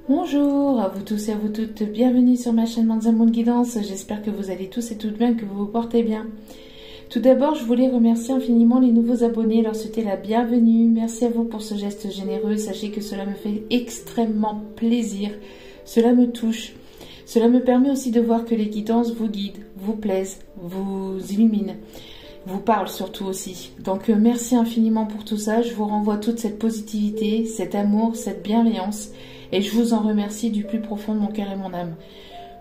Bonjour à vous tous et à vous toutes, bienvenue sur ma chaîne Manza Moon Guidance, j'espère que vous allez tous et toutes bien, que vous vous portez bien. Tout d'abord, je voulais remercier infiniment les nouveaux abonnés, leur souhaiter la bienvenue, merci à vous pour ce geste généreux, sachez que cela me fait extrêmement plaisir, cela me touche, cela me permet aussi de voir que les guidances vous guident, vous plaisent, vous illuminent, vous parlent surtout aussi. Donc merci infiniment pour tout ça, je vous renvoie toute cette positivité, cet amour, cette bienveillance. Et je vous en remercie du plus profond de mon cœur et mon âme.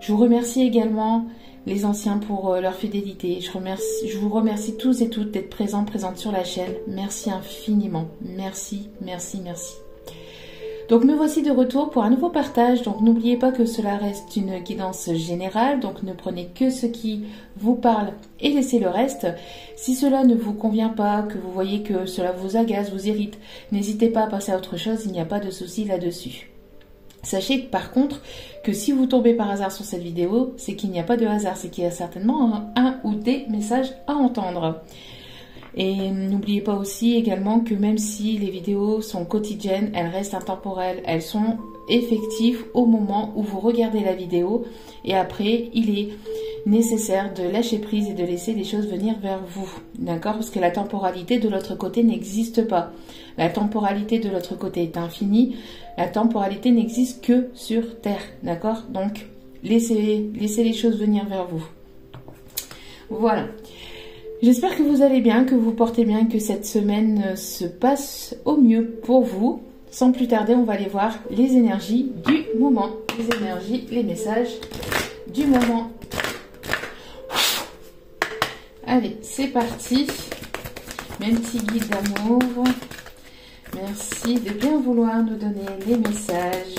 Je vous remercie également les anciens pour leur fidélité. Je vous remercie tous et toutes d'être présentes sur la chaîne. Merci infiniment. Merci, merci, merci. Donc me voici de retour pour un nouveau partage. Donc n'oubliez pas que cela reste une guidance générale. Donc ne prenez que ce qui vous parle et laissez le reste. Si cela ne vous convient pas, que vous voyez que cela vous agace, vous irrite, n'hésitez pas à passer à autre chose. Il n'y a pas de souci là-dessus. Sachez par contre que si vous tombez par hasard sur cette vidéo, c'est qu'il n'y a pas de hasard, c'est qu'il y a certainement un ou des messages à entendre. Et n'oubliez pas aussi également que même si les vidéos sont quotidiennes, elles restent intemporelles, elles sont effectives au moment où vous regardez la vidéo et après il est nécessaire de lâcher prise et de laisser les choses venir vers vous, d'accord? Parce que la temporalité de l'autre côté n'existe pas. La temporalité de l'autre côté est infinie, la temporalité n'existe que sur Terre, d'accord? Donc laissez les choses venir vers vous. Voilà. J'espère que vous allez bien, que vous portez bien, que cette semaine se passe au mieux pour vous. Sans plus tarder, on va aller voir les énergies du moment. Les énergies, les messages du moment. Allez, c'est parti. Mes petits guides d'amour. Merci de bien vouloir nous donner les messages,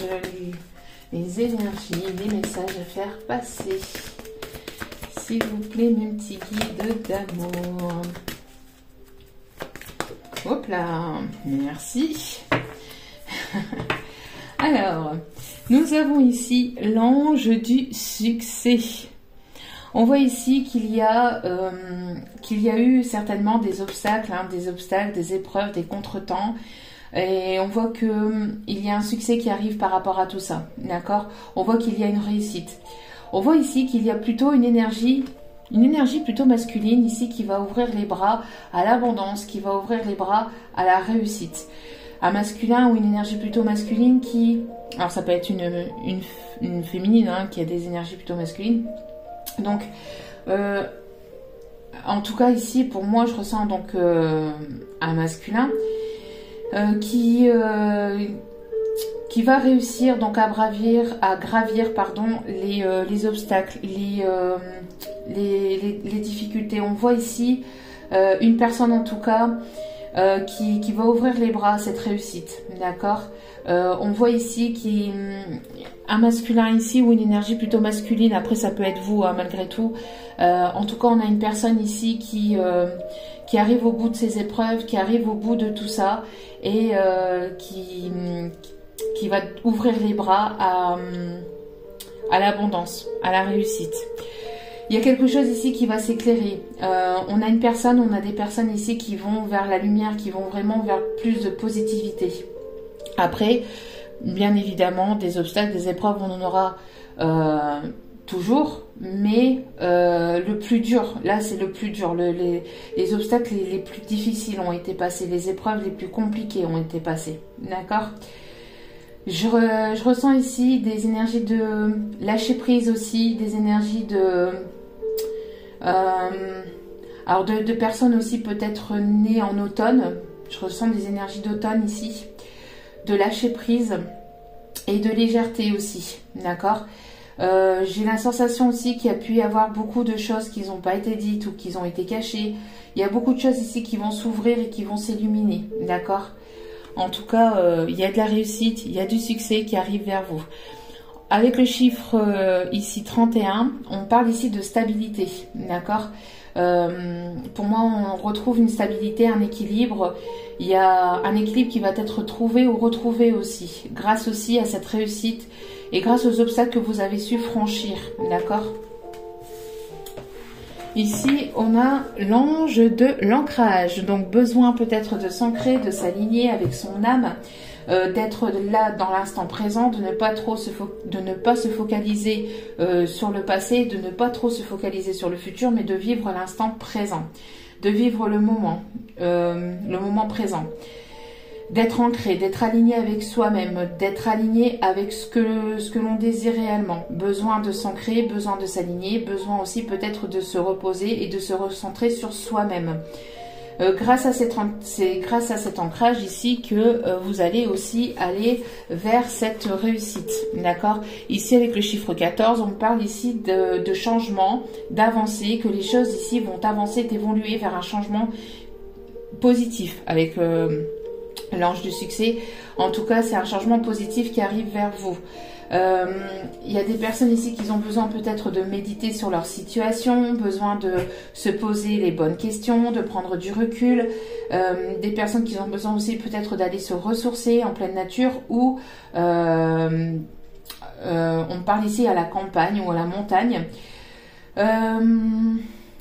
les énergies, les messages à faire passer. S'il vous plaît, mes petits guides d'amour. Hop là, merci. Alors, nous avons ici l'ange du succès. On voit ici qu'il y a eu certainement des obstacles, des épreuves, des contretemps. Et on voit qu'il y a un succès qui arrive par rapport à tout ça. D'accord? On voit qu'il y a une réussite. On voit ici qu'il y a plutôt une énergie plutôt masculine ici qui va ouvrir les bras à l'abondance, qui va ouvrir les bras à la réussite. Un masculin ou une énergie plutôt masculine qui... Alors ça peut être une féminine hein, qui a des énergies plutôt masculines. Donc, en tout cas ici, pour moi, je ressens donc un masculin qui va réussir donc à gravir les obstacles, les difficultés. On voit ici une personne en tout cas qui va ouvrir les bras à cette réussite, d'accord? On voit ici un masculin ici ou une énergie plutôt masculine, après ça peut être vous hein, malgré tout. En tout cas on a une personne ici qui arrive au bout de ses épreuves, qui arrive au bout de tout ça et qui va ouvrir les bras à l'abondance, à la réussite. Il y a quelque chose ici qui va s'éclairer. On a des personnes ici qui vont vers la lumière, qui vont vraiment vers plus de positivité. Après, bien évidemment, des obstacles, des épreuves, on en aura toujours, mais le plus dur, là c'est le plus dur. Les obstacles les plus difficiles ont été passés, les épreuves les plus compliquées ont été passées. D'accord ? Je ressens ici des énergies de lâcher prise aussi, des énergies de personnes aussi peut-être nées en automne. Je ressens des énergies d'automne ici, de lâcher prise et de légèreté aussi, d'accord? J'ai la sensation aussi qu'il y a pu y avoir beaucoup de choses qui n'ont pas été dites ou qui ont été cachées. Il y a beaucoup de choses ici qui vont s'ouvrir et qui vont s'illuminer, d'accord? En tout cas, il y a de la réussite, il y a du succès qui arrive vers vous. Avec le chiffre ici 31, on parle ici de stabilité, d'accord? Pour moi, on retrouve une stabilité, un équilibre. Il y a un équilibre qui va être trouvé ou retrouvé aussi, grâce aussi à cette réussite et grâce aux obstacles que vous avez su franchir, d'accord? Ici, on a l'ange de l'ancrage, donc besoin peut-être de s'ancrer, de s'aligner avec son âme, d'être là dans l'instant présent, de ne pas se focaliser sur le passé, de ne pas trop se focaliser sur le futur, mais de vivre l'instant présent, de vivre le moment présent. D'être ancré, d'être aligné avec soi-même, d'être aligné avec ce que l'on désire réellement. Besoin de s'ancrer, besoin de s'aligner, besoin aussi peut-être de se reposer et de se recentrer sur soi-même. Grâce à cet ancrage ici que vous allez aussi aller vers cette réussite. D'accord? Ici avec le chiffre 14, on parle ici de changement, d'avancée, que les choses ici vont avancer, évoluer vers un changement positif avec... l'ange du succès, en tout cas c'est un changement positif qui arrive vers vous. Il y a des personnes ici qui ont besoin peut-être de méditer sur leur situation, besoin de se poser les bonnes questions, de prendre du recul. Des personnes qui ont besoin aussi peut-être d'aller se ressourcer en pleine nature ou on parle ici à la campagne ou à la montagne.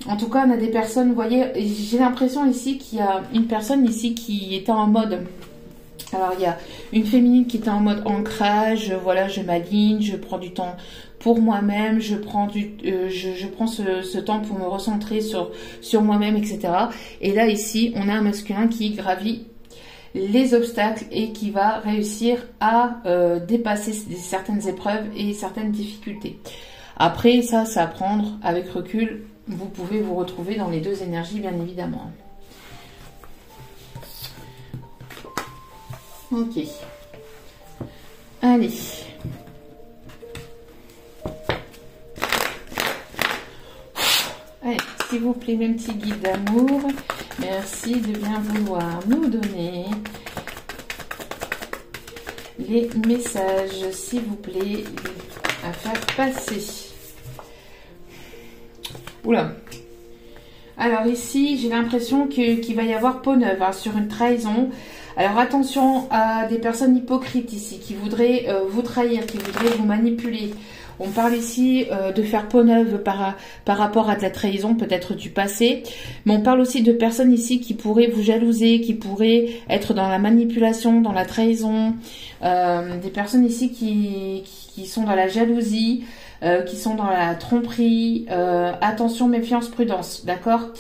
En tout cas, on a des personnes, vous voyez, j'ai l'impression ici qu'il y a une personne ici qui était en mode... Alors, il y a une féminine qui était en mode ancrage, voilà, je m'aligne, je prends du temps pour moi-même, je prends ce temps pour me recentrer sur moi-même, etc. Et là, ici, on a un masculin qui gravit les obstacles et qui va réussir à dépasser certaines épreuves et certaines difficultés. Après, ça à prendre avec recul. Vous pouvez vous retrouver dans les deux énergies, bien évidemment. Ok. Allez. Allez, s'il vous plaît, mes petits guides d'amour, merci de bien vouloir nous donner les messages, s'il vous plaît, à faire passer. Oula. Alors ici, j'ai l'impression qu'il va y avoir peau neuve sur une trahison. Alors attention à des personnes hypocrites ici, qui voudraient vous trahir, qui voudraient vous manipuler. On parle ici de faire peau neuve par rapport à de la trahison, peut-être du passé. Mais on parle aussi de personnes ici qui pourraient vous jalouser, qui pourraient être dans la manipulation, dans la trahison. Des personnes ici qui sont dans la jalousie. Qui sont dans la tromperie, attention, méfiance, prudence, d'accord?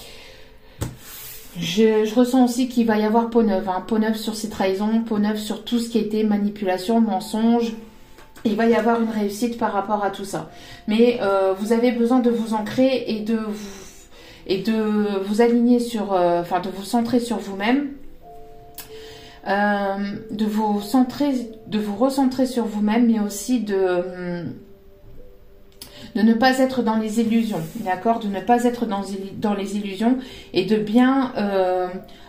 Je ressens aussi qu'il va y avoir peau neuve, peau neuve sur ces trahisons, peau neuve sur tout ce qui a été manipulation, mensonge. Il va y avoir une réussite par rapport à tout ça. Mais vous avez besoin de vous ancrer et de vous aligner sur, de vous centrer sur vous-même. De vous recentrer sur vous-même, mais aussi de ne pas être dans les illusions, d'accord? De ne pas être dans les illusions et de bien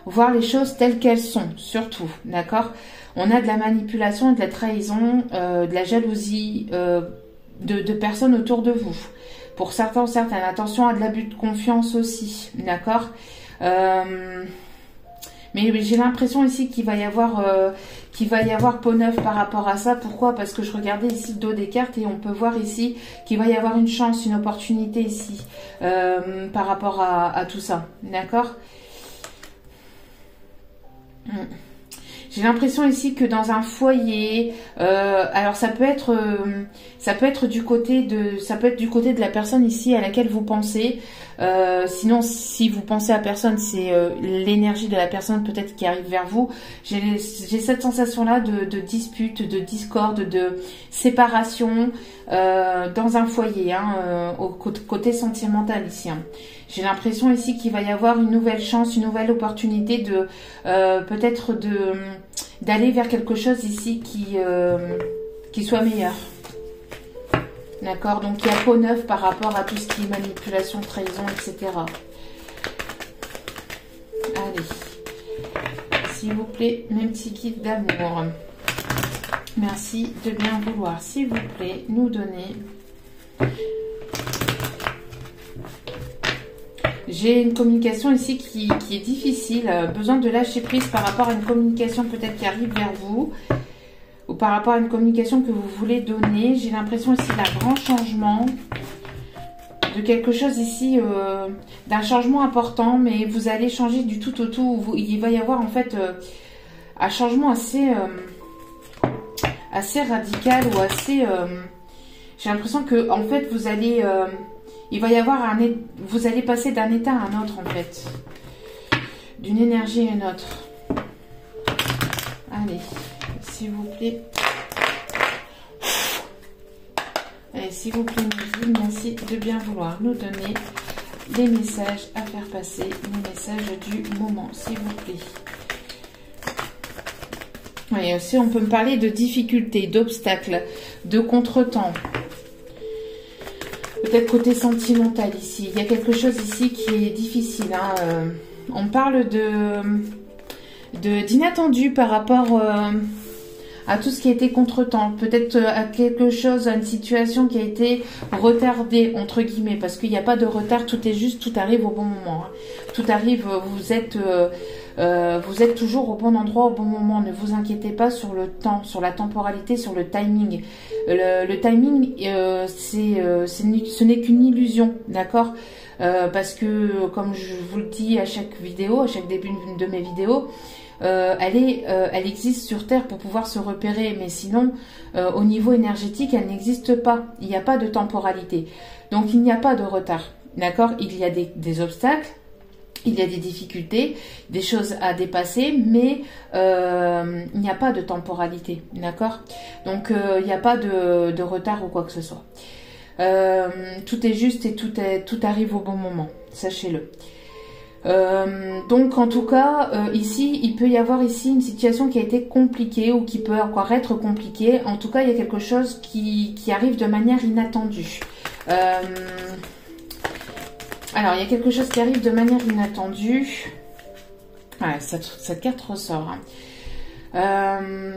voir les choses telles qu'elles sont, surtout, d'accord? On a de la manipulation, de la trahison, de la jalousie de personnes autour de vous. Pour certains, certaines, attention à de l'abus de confiance aussi, d'accord? Mais j'ai l'impression ici qu'il va y avoir peau neuve par rapport à ça. Pourquoi? Parce que je regardais ici le dos des cartes et on peut voir ici qu'il va y avoir une chance, une opportunité ici par rapport à tout ça. D'accord? J'ai l'impression ici que dans un foyer, alors ça peut être du côté de la personne ici à laquelle vous pensez. Sinon, si vous pensez à personne, c'est l'énergie de la personne peut-être qui arrive vers vous. J'ai cette sensation-là de dispute, de discorde, de séparation dans un foyer, au côté sentimental ici. J'ai l'impression ici qu'il va y avoir une nouvelle chance, une nouvelle opportunité de peut-être d'aller vers quelque chose ici qui soit meilleur. D'accord, donc il y a peau neuve par rapport à tout ce qui est manipulation, trahison, etc. Allez, s'il vous plaît, mes petits guides d'amour. Merci de bien vouloir, s'il vous plaît, nous donner. J'ai une communication ici qui est difficile, besoin de lâcher prise par rapport à une communication peut-être qui arrive vers vous. Ou par rapport à une communication que vous voulez donner. J'ai l'impression ici d'un grand changement. De quelque chose ici, d'un changement important. Mais vous allez changer du tout au tout. Il va y avoir en fait un changement assez assez radical ou assez... j'ai l'impression que, en fait, vous allez... il va y avoir vous allez passer d'un état à un autre, en fait. D'une énergie à une autre. Allez, s'il vous plaît. Allez, s'il vous plaît, merci de bien vouloir nous donner les messages à faire passer, les messages du moment, s'il vous plaît. Oui, aussi, on peut me parler de difficultés, d'obstacles, de contretemps. Peut-être côté sentimental ici. Il y a quelque chose ici qui est difficile. Hein. On parle d'inattendu par rapport à tout ce qui a été contretemps. Peut-être à quelque chose, à une situation qui a été retardée, entre guillemets. Parce qu'il n'y a pas de retard, tout est juste, tout arrive au bon moment. Hein. Tout arrive, vous êtes toujours au bon endroit, au bon moment. Ne vous inquiétez pas sur le temps, sur la temporalité, sur le timing. Le timing, ce n'est qu'une illusion, d'accord? Parce que, comme je vous le dis à chaque vidéo, à chaque début de mes vidéos, elle existe sur Terre pour pouvoir se repérer, mais sinon, au niveau énergétique, elle n'existe pas. Il n'y a pas de temporalité. Donc, il n'y a pas de retard, d'accord? Il y a des obstacles. Il y a des difficultés, des choses à dépasser, mais il n'y a pas de temporalité, d'accord? Donc, il n'y a pas de retard ou quoi que ce soit. Tout est juste et tout arrive au bon moment, sachez-le. Donc, en tout cas, ici, il peut y avoir ici une situation qui a été compliquée ou qui peut encore être compliquée. En tout cas, il y a quelque chose qui arrive de manière inattendue. Alors, il y a quelque chose qui arrive de manière inattendue. Ouais, cette carte ressort. Hein.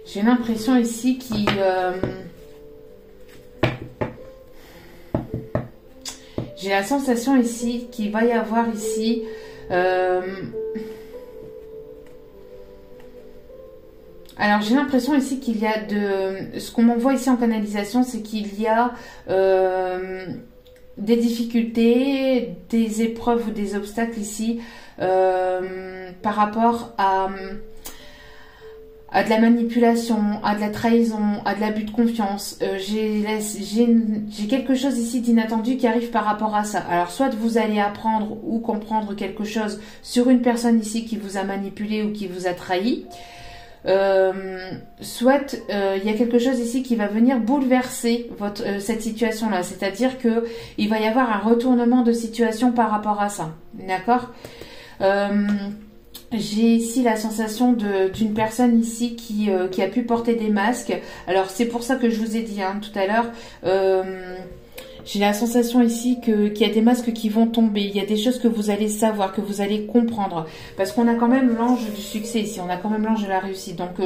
J'ai l'impression ici j'ai la sensation ici qu'il va y avoir ici... Alors, j'ai l'impression ici qu'il y a ce qu'on m'envoie ici en canalisation, c'est qu'il y a des difficultés, des épreuves ou des obstacles ici par rapport à de la manipulation, à de la trahison, à de l'abus de confiance. J'ai quelque chose ici d'inattendu qui arrive par rapport à ça. Alors, soit vous allez apprendre ou comprendre quelque chose sur une personne ici qui vous a manipulé ou qui vous a trahi. Soit il y a quelque chose ici qui va venir bouleverser cette situation-là. C'est-à-dire que il va y avoir un retournement de situation par rapport à ça. D'accord? J'ai ici la sensation d'une personne ici qui a pu porter des masques. Alors, c'est pour ça que je vous ai dit hein, tout à l'heure... j'ai la sensation ici qu'il y a des masques qui vont tomber. Il y a des choses que vous allez savoir, que vous allez comprendre. Parce qu'on a quand même l'ange du succès ici. On a quand même l'ange de la réussite. Donc,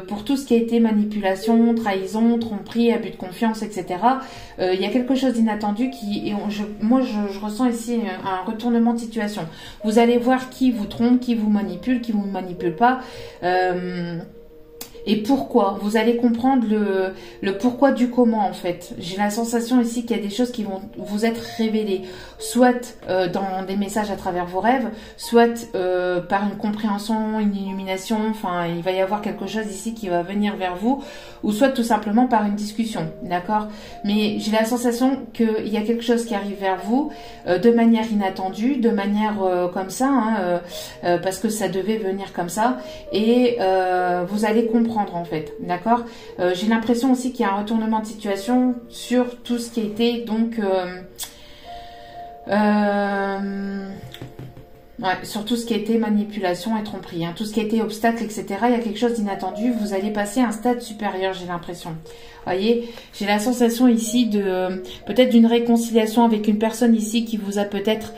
pour tout ce qui a été manipulation, trahison, tromperie, abus de confiance, etc., il y a quelque chose d'inattendu moi, je ressens ici un retournement de situation. Vous allez voir qui vous trompe, qui vous manipule, qui vous manipule pas. Et pourquoi? Vous allez comprendre le pourquoi du comment en fait. J'ai la sensation ici qu'il y a des choses qui vont vous être révélées, soit dans des messages à travers vos rêves, soit par une compréhension, une illumination, enfin il va y avoir quelque chose ici qui va venir vers vous, ou soit tout simplement par une discussion, d'accord? Mais j'ai la sensation qu'il y a quelque chose qui arrive vers vous de manière inattendue, de manière comme ça, hein, parce que ça devait venir comme ça, et vous allez comprendre en fait, d'accord? J'ai l'impression aussi qu'il y a un retournement de situation sur tout ce qui a été donc sur tout ce qui a été manipulation et tromperie, hein, tout ce qui a été obstacle, etc. Il y a quelque chose d'inattendu, vous allez passer à un stade supérieur, j'ai l'impression. Voyez, j'ai la sensation ici de peut-être d'une réconciliation avec une personne ici qui vous a peut-être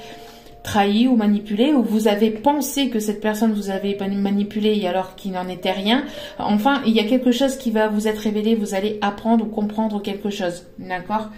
trahi ou manipulé, ou vous avez pensé que cette personne vous avait manipulé alors qu'il n'en était rien. Enfin, il y a quelque chose qui va vous être révélé, vous allez apprendre ou comprendre quelque chose, d'accord?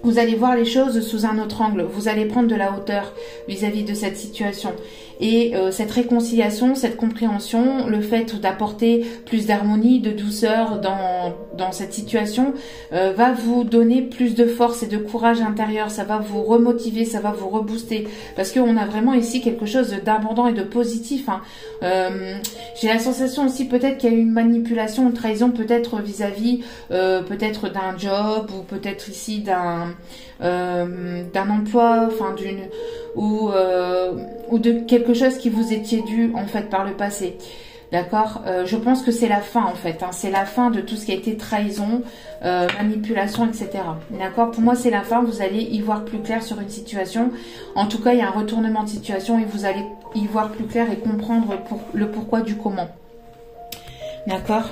Vous allez voir les choses sous un autre angle, vous allez prendre de la hauteur vis-à-vis de cette situation. Et cette réconciliation, cette compréhension, le fait d'apporter plus d'harmonie, de douceur dans cette situation va vous donner plus de force et de courage intérieur. Ça va vous remotiver, ça va vous rebooster. Parce qu'on a vraiment ici quelque chose d'abondant et de positif. Hein. J'ai la sensation aussi peut-être qu'il y a eu une manipulation, une trahison peut-être vis-à-vis peut-être d'un job ou peut-être ici d'un emploi, enfin ou de quelque chose qui vous étiez dû en fait par le passé. D'accord, je pense que c'est la fin en fait, hein. C'est la fin de tout ce qui a été trahison, manipulation, etc. D'accord, pour moi c'est la fin, vous allez y voir plus clair sur une situation. En tout cas, il y a un retournement de situation et vous allez y voir plus clair et comprendre le pourquoi du comment. D'accord.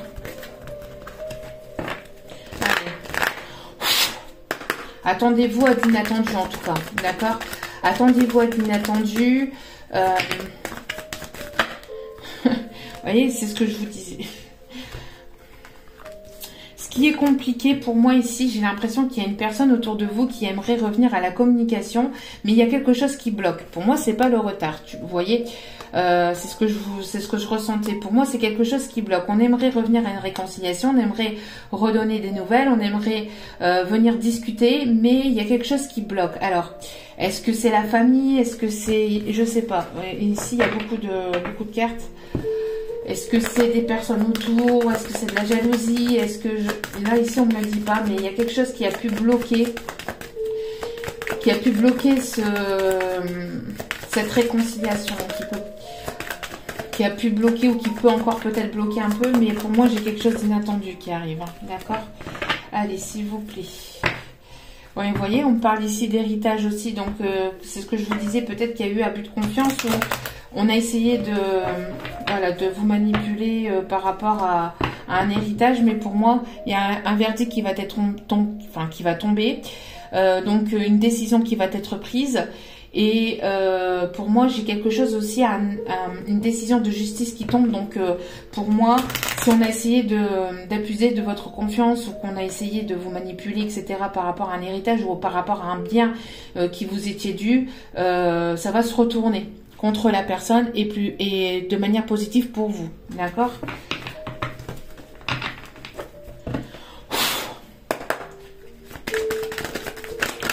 Attendez-vous à de l'inattendu en tout cas, d'accord. Attendez-vous à de l'inattendu. Vous voyez, c'est ce que je vous disais. Ce qui est compliqué pour moi ici, j'ai l'impression qu'il y a une personne autour de vous qui aimerait revenir à la communication, mais il y a quelque chose qui bloque. Pour moi, c'est pas le retard. Vous voyez, c'est ce que je ressentais. Pour moi, c'est quelque chose qui bloque. On aimerait revenir à une réconciliation, on aimerait redonner des nouvelles, on aimerait venir discuter, mais il y a quelque chose qui bloque. Alors, est-ce que c'est la famille? Est-ce que c'est, je sais pas. Ici, il y a beaucoup de cartes. Est-ce que c'est des personnes autour? Est-ce que c'est de la jalousie? Est-ce que là ici on ne me le dit pas, mais il y a quelque chose qui a pu bloquer, cette réconciliation, qui a pu bloquer ou qui peut encore peut-être bloquer un peu, mais pour moi j'ai quelque chose d'inattendu qui arrive, hein, d'accord? Allez, s'il vous plaît. Oui, vous voyez, on parle ici d'héritage aussi, donc c'est ce que je vous disais, peut-être qu'il y a eu abus de confiance ou on a essayé de vous manipuler par rapport à un héritage, mais pour moi, il y a un verdict qui va tomber, donc une décision qui va être prise. Et pour moi, j'ai quelque chose aussi, une décision de justice qui tombe. Donc pour moi, si on a essayé d'abuser de votre confiance ou qu'on a essayé de vous manipuler, etc. par rapport à un héritage ou par rapport à un bien qui vous étiez dû, ça va se retourner contre la personne et de manière positive pour vous. D'accord ?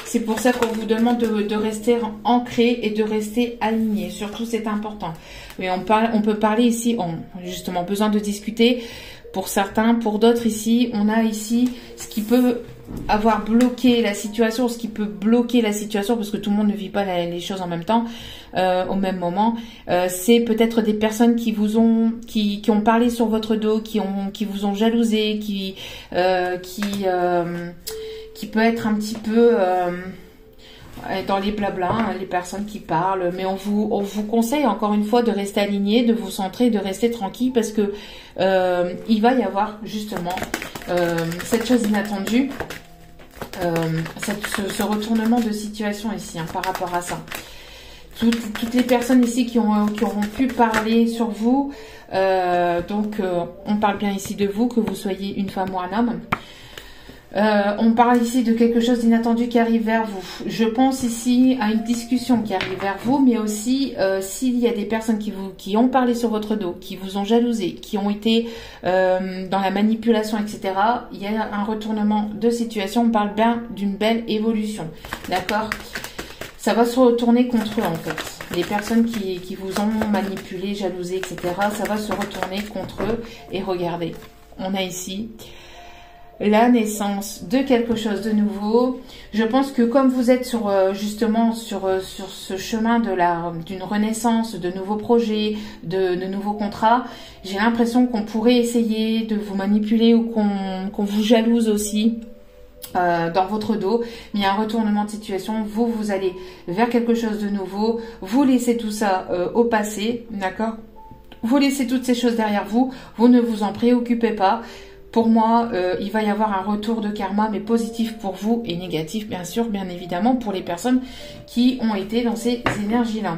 C'est pour ça qu'on vous demande de rester ancré et de rester aligné. Surtout, c'est important. Mais on peut parler ici, justement, besoin de discuter. Pour certains, pour d'autres ici, on a ici ce qui peut avoir bloqué la situation, ce qui peut bloquer la situation, parce que tout le monde ne vit pas les choses en même temps, au même moment. C'est peut-être des personnes qui ont parlé sur votre dos, qui vous ont jalousé, qui peut être un petit peu dans les blablas, hein, les personnes qui parlent, mais on vous conseille encore une fois de rester aligné, de vous centrer, de rester tranquille, parce que il va y avoir justement cette chose inattendue, ce retournement de situation ici, hein, par rapport à ça. Toutes les personnes ici qui auront pu parler sur vous, on parle bien ici de vous, que vous soyez une femme ou un homme. On parle ici de quelque chose d'inattendu qui arrive vers vous. Je pense ici à une discussion qui arrive vers vous, mais aussi s'il y a des personnes qui ont parlé sur votre dos, qui vous ont jalousé, qui ont été dans la manipulation, etc. Il y a un retournement de situation. On parle bien d'une belle évolution. D'accord ? Ça va se retourner contre eux en fait. Les personnes qui vous ont manipulé, jalousé, etc. Ça va se retourner contre eux. Et regardez, on a ici la naissance de quelque chose de nouveau. Je pense que comme vous êtes justement sur ce chemin d'une renaissance, de nouveaux projets, de nouveaux contrats, j'ai l'impression qu'on pourrait essayer de vous manipuler ou qu'on vous jalouse aussi dans votre dos. Mais il y a un retournement de situation. Vous allez vers quelque chose de nouveau. Vous laissez tout ça au passé, d'accord ? Vous laissez toutes ces choses derrière vous. Vous ne vous en préoccupez pas. Pour moi, il va y avoir un retour de karma, mais positif pour vous et négatif, bien sûr, bien évidemment, pour les personnes qui ont été dans ces énergies-là.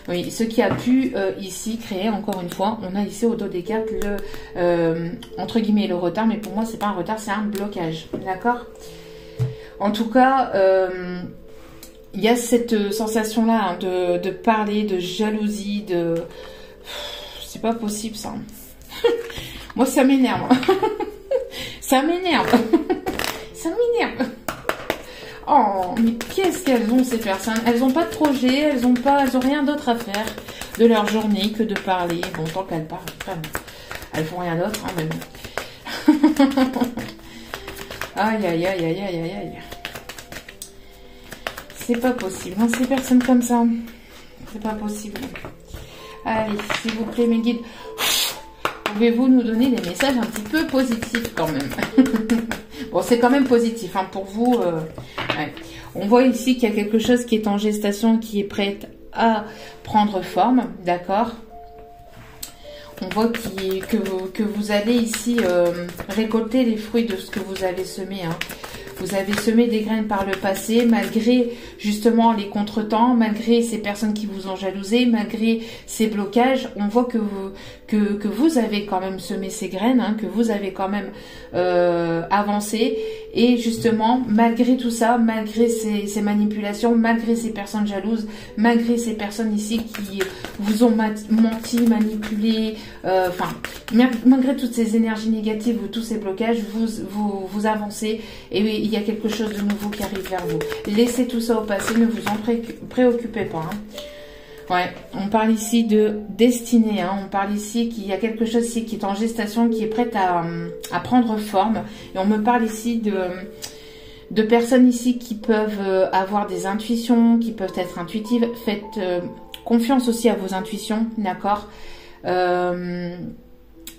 Oui, ce qui a pu ici créer, encore une fois, on a ici au dos des cartes entre guillemets, le retard, mais pour moi, c'est pas un retard, c'est un blocage. D'accord ? En tout cas, il y a cette sensation-là hein, de parler, de jalousie, de... C'est pas possible ça. Moi, ça m'énerve. Ça m'énerve. Ça m'énerve. Oh, mais qu'est-ce qu'elles ont ces personnes? Elles n'ont pas de projet, elles ont rien d'autre à faire de leur journée que de parler. Bon, tant qu'elles parlent, après, elles font rien d'autre, hein, mais bon. Aïe, aïe, aïe, aïe, aïe, aïe, aïe. C'est pas possible, hein, ces personnes comme ça. C'est pas possible. Allez, s'il vous plaît, mes guides, pouvez-vous nous donner des messages un petit peu positifs quand même? Bon, c'est quand même positif, hein, pour vous. Ouais. On voit ici qu'il y a quelque chose qui est en gestation, qui est prête à prendre forme, d'accord? On voit que vous allez ici récolter les fruits de ce que vous avez semé, hein. Vous avez semé des graines par le passé, malgré justement les contretemps, malgré ces personnes qui vous ont jalousé, malgré ces blocages. On voit que vous avez quand même semé ces graines, hein, que vous avez quand même avancé. Et justement, malgré tout ça, malgré ces manipulations, malgré ces personnes jalouses, malgré ces personnes ici qui vous ont menti, manipulé, enfin, malgré toutes ces énergies négatives ou tous ces blocages, vous avancez et il y a quelque chose de nouveau qui arrive vers vous. Laissez tout ça au passé, ne vous en préoccupez pas. Hein. Ouais, on parle ici de destinée, hein. On parle ici qu'il y a quelque chose ici qui est en gestation, qui est prête à prendre forme. Et on me parle ici de personnes ici qui peuvent avoir des intuitions, qui peuvent être intuitives. Faites confiance aussi à vos intuitions, d'accord?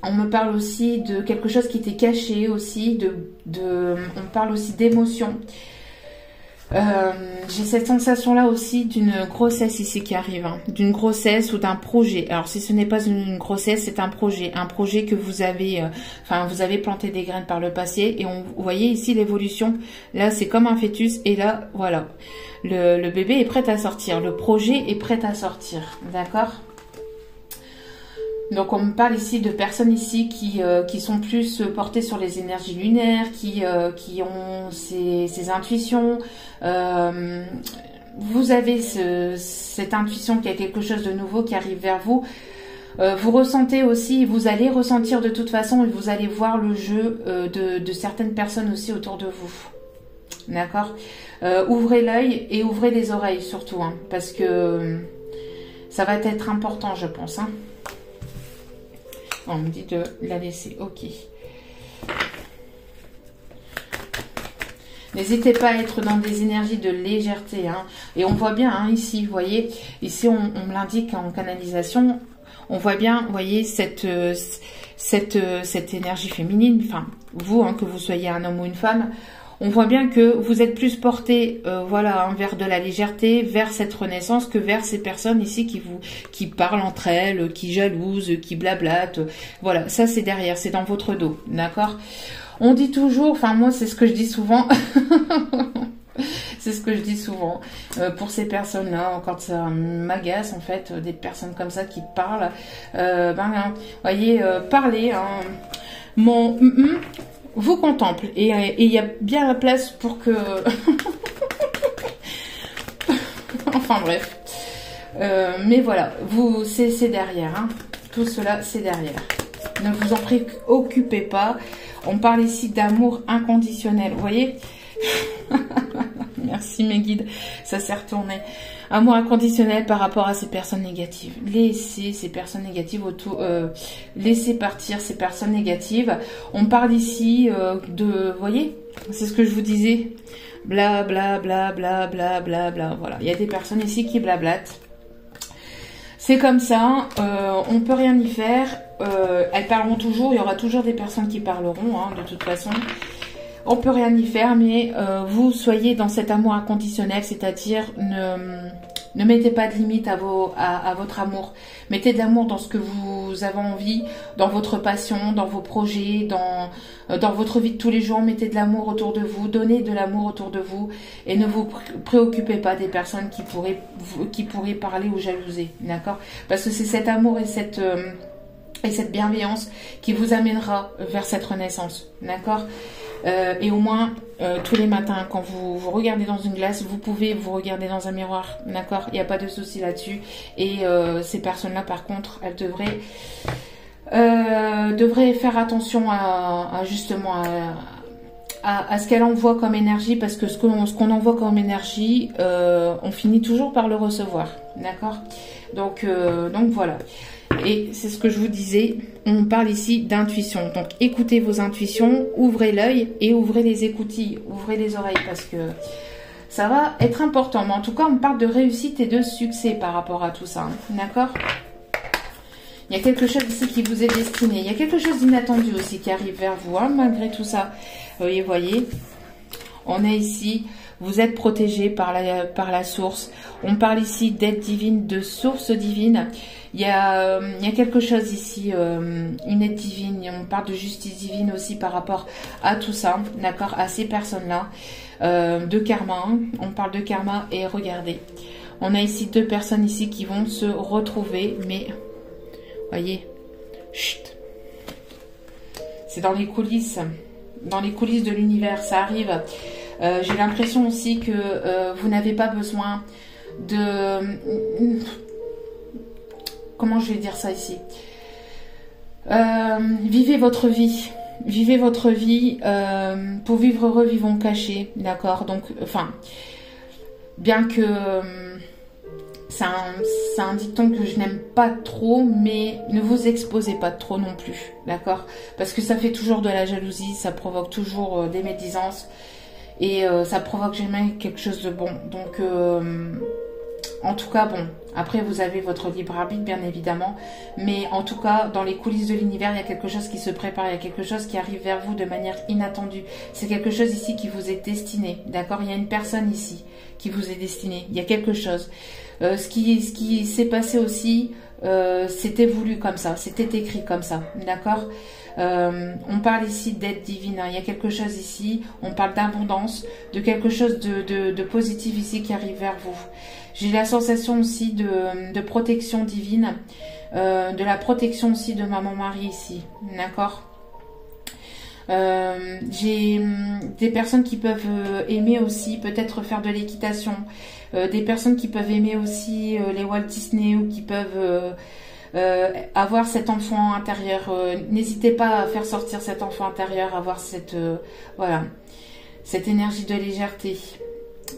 On me parle aussi de quelque chose qui était caché aussi, on parle aussi d'émotions. J'ai cette sensation-là aussi d'une grossesse ici qui arrive, hein, d'une grossesse ou d'un projet. Alors si ce n'est pas une grossesse, c'est un projet que vous avez, vous avez planté des graines par le passé et vous voyez ici l'évolution. Là, c'est comme un fœtus et là, voilà, le bébé est prêt à sortir, le projet est prêt à sortir, d'accord? Donc on me parle ici de personnes ici qui sont plus portées sur les énergies lunaires, qui ont ces intuitions. Vous avez cette intuition qu'il y a quelque chose de nouveau qui arrive vers vous. Vous ressentez aussi, vous allez ressentir de toute façon et vous allez voir le jeu de certaines personnes aussi autour de vous. D'accord? Ouvrez l'œil et ouvrez les oreilles surtout, hein, parce que ça va être important, je pense, hein. On me dit de la laisser. Ok. N'hésitez pas à être dans des énergies de légèreté. Hein. Et on voit bien hein, ici, vous voyez, ici on me l'indique en canalisation. On voit bien, vous voyez, cette énergie féminine. Enfin, vous, hein, que vous soyez un homme ou une femme. On voit bien que vous êtes plus porté, voilà, hein, vers de la légèreté, vers cette renaissance, que vers ces personnes ici qui parlent entre elles, qui jalousent, qui blablatent. Voilà, ça c'est derrière, c'est dans votre dos, d'accord? On dit toujours, enfin moi c'est ce que je dis souvent, c'est ce que je dis souvent pour ces personnes-là, quand ça m'agace en fait, des personnes comme ça qui parlent, voyez, parler, hein, vous contemple et il y a bien la place pour que... enfin bref. Mais voilà, c'est derrière. Hein. Tout cela, c'est derrière. Ne vous en préoccupez pas. On parle ici d'amour inconditionnel. Vous voyez? Merci mes guides. Ça s'est retourné. Amour inconditionnel par rapport à ces personnes négatives. Laissez ces personnes négatives autour, laissez partir ces personnes négatives. On parle ici vous voyez, c'est ce que je vous disais, bla bla bla bla bla bla bla. Voilà, il y a des personnes ici qui blablatent. C'est comme ça, on peut rien y faire. Elles parleront toujours, il y aura toujours des personnes qui parleront, hein, de toute façon. On peut rien y faire, mais vous soyez dans cet amour inconditionnel, c'est-à-dire ne mettez pas de limite à votre amour. Mettez de l'amour dans ce que vous avez envie, dans votre passion, dans vos projets, dans votre vie de tous les jours. Mettez de l'amour autour de vous, donnez de l'amour autour de vous et ne vous préoccupez pas des personnes qui pourraient parler ou jalouser, d'accord? Parce que c'est cet amour et cette bienveillance qui vous amènera vers cette renaissance, d'accord? Et au moins, tous les matins, quand vous vous regardez dans une glace, vous pouvez vous regarder dans un miroir. D'accord? Il n'y a pas de souci là-dessus. Et ces personnes-là, par contre, elles devraient faire attention justement à ce qu'elle envoie comme énergie, parce que ce qu'on envoie comme énergie, on finit toujours par le recevoir. D'accord? Donc voilà. Et c'est ce que je vous disais, on parle ici d'intuition. Donc écoutez vos intuitions, ouvrez l'œil et ouvrez les écoutilles, ouvrez les oreilles, parce que ça va être important. Mais en tout cas, on parle de réussite et de succès par rapport à tout ça. Hein. D'accord? Il y a quelque chose ici qui vous est destiné. Il y a quelque chose d'inattendu aussi qui arrive vers vous, hein, malgré tout ça. Vous voyez, on est ici, vous êtes protégé par la source. On parle ici d'aide divine, de source divine. Il y a quelque chose ici, une aide divine. On parle de justice divine aussi par rapport à tout ça, d'accord, à ces personnes-là. De karma, hein. On parle de karma et regardez. On a ici deux personnes ici qui vont se retrouver, mais... Voyez, chut. C'est dans les coulisses de l'univers, ça arrive. J'ai l'impression aussi que vous n'avez pas besoin de... Comment je vais dire ça ici? Vivez votre vie. Vivez votre vie. Pour vivre heureux, vivons cachés. D'accord? Donc, enfin, bien que... c'est un dicton que je n'aime pas trop, mais ne vous exposez pas trop non plus, d'accord? Parce que ça fait toujours de la jalousie, ça provoque toujours des médisances, et ça provoque jamais quelque chose de bon. Donc, en tout cas, bon, après vous avez votre libre arbitre, bien évidemment, mais en tout cas, dans les coulisses de l'univers, il y a quelque chose qui se prépare, il y a quelque chose qui arrive vers vous de manière inattendue. C'est quelque chose ici qui vous est destiné, d'accord? Il y a une personne ici qui vous est destinée, il y a quelque chose. Ce qui s'est passé aussi, c'était voulu comme ça, c'était écrit comme ça, d'accord? On parle ici d'aide divine, hein. Il y a quelque chose ici, on parle d'abondance, de quelque chose de positif ici qui arrive vers vous. J'ai la sensation aussi de protection divine, de la protection aussi de Maman Marie ici, d'accord? J'ai des personnes qui peuvent aimer aussi peut-être faire de l'équitation, des personnes qui peuvent aimer aussi les Walt Disney, ou qui peuvent avoir cet enfant intérieur. N'hésitez pas à faire sortir cet enfant intérieur, avoir voilà, cette énergie de légèreté.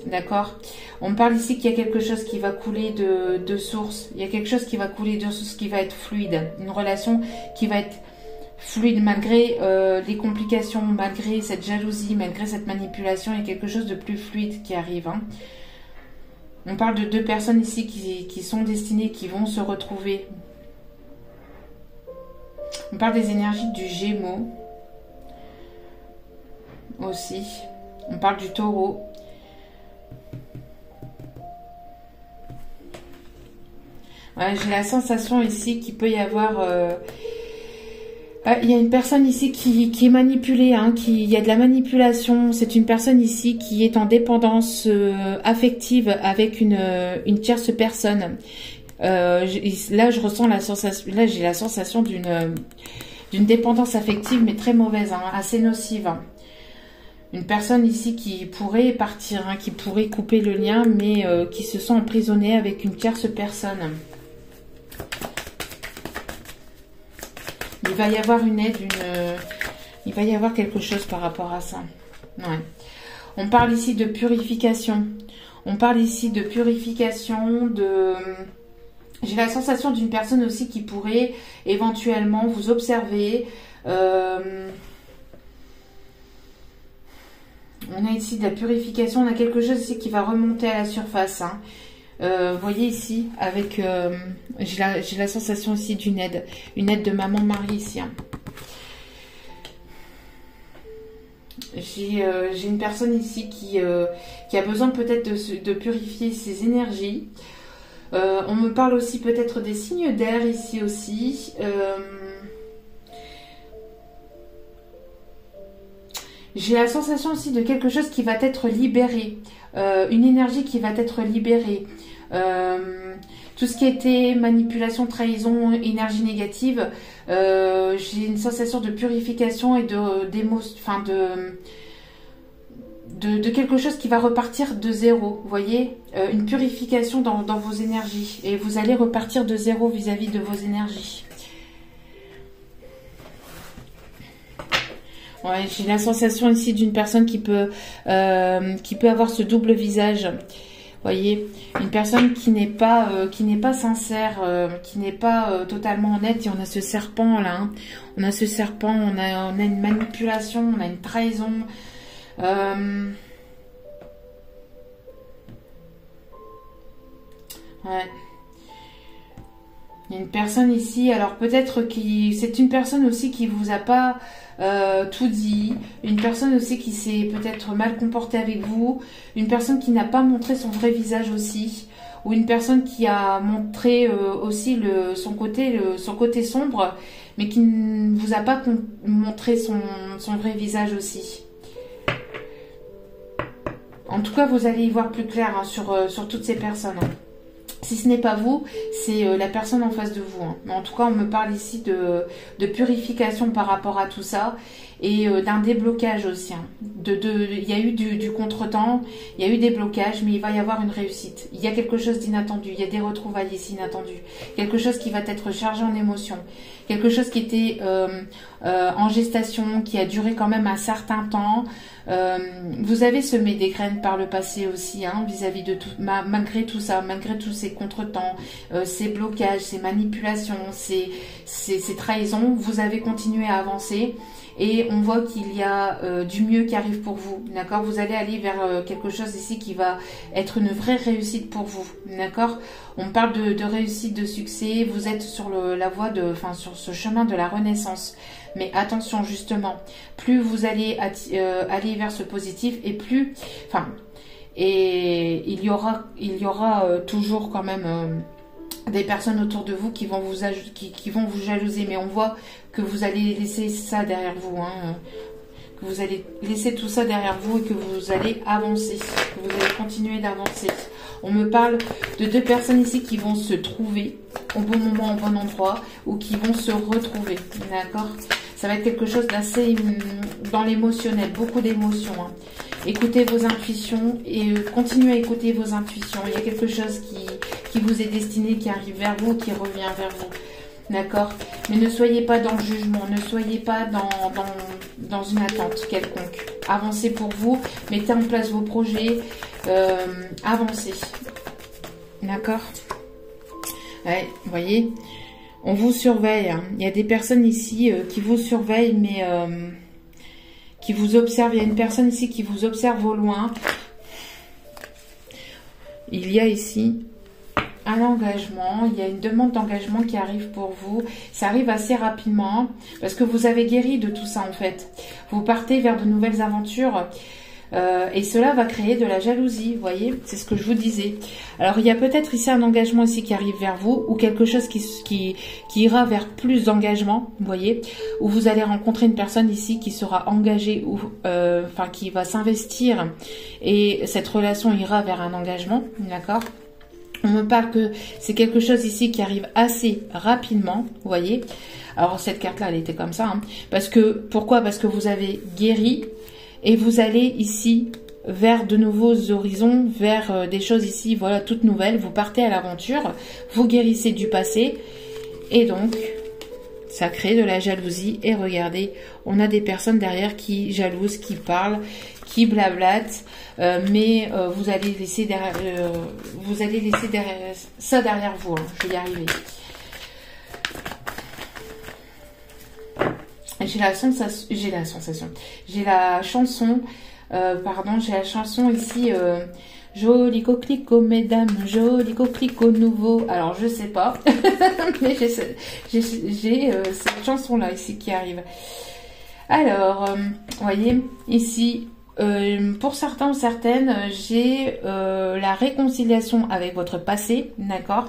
D'accord? On parle ici qu'il y a quelque chose qui va couler de source. Il y a quelque chose qui va couler de source, qui va être fluide. Une relation qui va être fluide malgré les complications, malgré cette jalousie, malgré cette manipulation. Il y a quelque chose de plus fluide qui arrive. Hein. On parle de deux personnes ici qui sont destinées, qui vont se retrouver. On parle des énergies du Gémeaux aussi. On parle du Taureau. Ouais, j'ai la sensation ici qu'il peut y avoir... il y a une personne ici qui est manipulée, hein, il y a de la manipulation. C'est une personne ici qui est en dépendance affective avec une tierce personne. Là, je ressens la sensation, là, j'ai la sensation d'une dépendance affective, mais très mauvaise, hein, assez nocive. Hein. Une personne ici qui pourrait partir, hein, qui pourrait couper le lien, mais qui se sent emprisonnée avec une tierce personne. Il va y avoir une aide, il va y avoir quelque chose par rapport à ça. Ouais. On parle ici de purification. On parle ici de purification, j'ai la sensation d'une personne aussi qui pourrait éventuellement vous observer. On a ici de la purification, on a quelque chose ici qui va remonter à la surface. Hein. Vous voyez ici, avec j'ai la sensation ici d'une aide. Une aide de Maman Marie ici. Hein. J'ai une personne ici qui a besoin peut-être de purifier ses énergies. On me parle aussi peut-être des signes d'air ici aussi. J'ai la sensation aussi de quelque chose qui va être libéré. Une énergie qui va être libérée. tout ce qui était manipulation, trahison, énergie négative, j'ai une sensation de purification et de quelque chose qui va repartir de zéro, vous voyez, une purification dans vos énergies, et vous allez repartir de zéro vis-à-vis de vos énergies. Ouais, j'ai la sensation ici d'une personne qui peut avoir ce double visage. Vous voyez, une personne qui n'est pas sincère, qui n'est pas totalement honnête. Et on a ce serpent là, hein. On a ce serpent, on a une manipulation, on a une trahison. Ouais. Il y a une personne ici, alors peut-être c'est une personne aussi qui vous a pas tout dit, une personne aussi qui s'est peut-être mal comportée avec vous, une personne qui n'a pas montré son vrai visage aussi, ou une personne qui a montré aussi son côté sombre, mais qui ne vous a pas montré son vrai visage aussi. En tout cas, vous allez y voir plus clair, hein, sur toutes ces personnes, hein. Si ce n'est pas vous, c'est la personne en face de vous, hein. Mais en tout cas, on me parle ici de purification par rapport à tout ça, et d'un déblocage aussi, hein. Il y a eu du contretemps, il y a eu des blocages, mais il va y avoir une réussite. Il y a quelque chose d'inattendu, il y a des retrouvailles ici inattendues, quelque chose qui va être chargé en émotions, quelque chose qui était en gestation, qui a duré quand même un certain temps. Vous avez semé des graines par le passé aussi, hein, vis-à-vis de tout, malgré tout ça, malgré tous ces contretemps, ces blocages, ces manipulations, ces trahisons, vous avez continué à avancer. Et on voit qu'il y a du mieux qui arrive pour vous, d'accord? Vous allez aller vers quelque chose ici qui va être une vraie réussite pour vous, d'accord? On parle de réussite, de succès, vous êtes sur la voie sur ce chemin de la renaissance. Mais attention justement, plus vous allez aller vers ce positif, et plus, et il y aura toujours quand même des personnes autour de vous qui vont vous jalouser, mais on voit que vous allez laisser ça derrière vous, hein, que vous allez laisser tout ça derrière vous et que vous allez avancer, que vous allez continuer d'avancer. On me parle de deux personnes ici qui vont se trouver au bon moment, au bon endroit, ou qui vont se retrouver, d'accord? Ça va être quelque chose d'assez dans l'émotionnel, beaucoup d'émotions, hein. Écoutez vos intuitions et continuez à écouter vos intuitions. Il y a quelque chose qui vous est destiné, qui arrive vers vous, qui revient vers vous. D'accord? Mais ne soyez pas dans le jugement, ne soyez pas dans une attente quelconque. Avancez pour vous, mettez en place vos projets, avancez. D'accord? Ouais, vous voyez, on vous surveille, hein. Il y a des personnes ici qui vous surveillent, mais qui vous observent. Il y a une personne ici qui vous observe au loin. Il y a ici un engagement, il y a une demande d'engagement qui arrive pour vous. Ça arrive assez rapidement parce que vous avez guéri de tout ça en fait. Vous partez vers de nouvelles aventures et cela va créer de la jalousie, vous voyez, c'est ce que je vous disais. Alors il y a peut-être ici un engagement ici qui arrive vers vous, ou quelque chose qui ira vers plus d'engagement, vous voyez, où vous allez rencontrer une personne ici qui sera engagée, ou qui va s'investir, et cette relation ira vers un engagement, d'accord? On me parle que c'est quelque chose ici qui arrive assez rapidement, vous voyez. Alors cette carte-là, elle était comme ça, hein. Pourquoi? Parce que vous avez guéri et vous allez ici vers de nouveaux horizons, vers des choses ici, voilà, toutes nouvelles. Vous partez à l'aventure, vous guérissez du passé et donc ça crée de la jalousie. Et regardez, on a des personnes derrière qui jalousent, qui parlent, qui blablatent, mais vous allez laisser ça derrière vous, hein. Je vais y arriver. J'ai la chanson, j'ai la chanson ici, joli coquelicot mesdames, joli coquelicot nouveau. Alors je sais pas, mais j'ai cette chanson là ici qui arrive. Alors, vous voyez ici, pour certains ou certaines, j'ai la réconciliation avec votre passé, d'accord?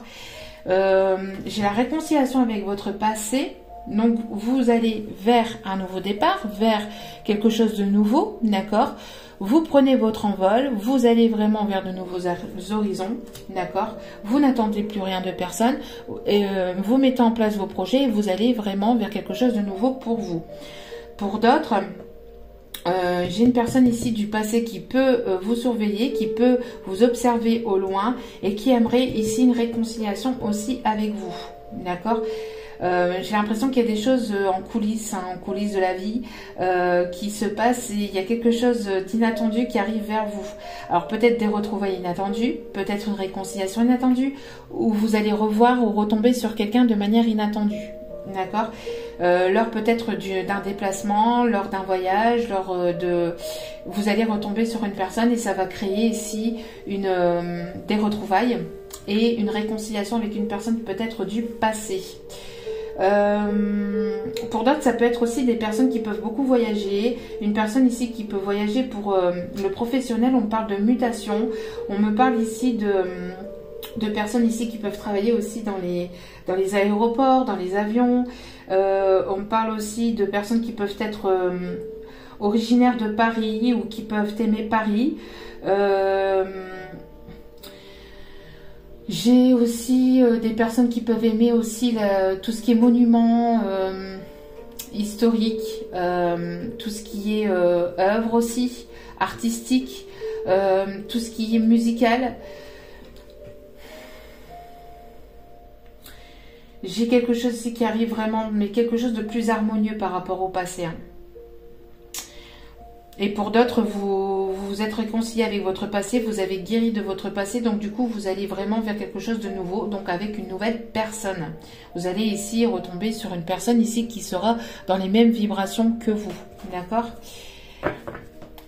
J'ai la réconciliation avec votre passé. Donc, vous allez vers un nouveau départ, vers quelque chose de nouveau, d'accord? Vous prenez votre envol, vous allez vraiment vers de nouveaux horizons, d'accord? Vous n'attendez plus rien de personne, et, vous mettez en place vos projets et vous allez vraiment vers quelque chose de nouveau pour vous. Pour d'autres, j'ai une personne ici du passé qui peut vous surveiller, qui peut vous observer au loin et qui aimerait ici une réconciliation aussi avec vous, d'accord? J'ai l'impression qu'il y a des choses en coulisses de la vie qui se passent et il y a quelque chose d'inattendu qui arrive vers vous. Alors peut-être des retrouvailles inattendues, peut-être une réconciliation inattendue, ou vous allez revoir ou retomber sur quelqu'un de manière inattendue. D'accord, lors peut-être d'un déplacement, lors d'un voyage, vous allez retomber sur une personne et ça va créer ici des retrouvailles et une réconciliation avec une personne peut-être du passé. Pour d'autres, ça peut être aussi des personnes qui peuvent beaucoup voyager. Une personne ici qui peut voyager pour le professionnel, on parle de mutation. On me parle ici de personnes ici qui peuvent travailler aussi dans les aéroports, dans les avions. On parle aussi de personnes qui peuvent être originaires de Paris ou qui peuvent aimer Paris. J'ai aussi des personnes qui peuvent aimer aussi tout ce qui est monuments historiques, tout ce qui est œuvre aussi, artistique, tout ce qui est musical. J'ai quelque chose ici qui arrive vraiment, mais quelque chose de plus harmonieux par rapport au passé. Hein. Et pour d'autres, vous êtes réconcilié avec votre passé, vous avez guéri de votre passé, donc du coup, vous allez vraiment vers quelque chose de nouveau, donc avec une nouvelle personne. Vous allez ici retomber sur une personne ici qui sera dans les mêmes vibrations que vous, d'accord ?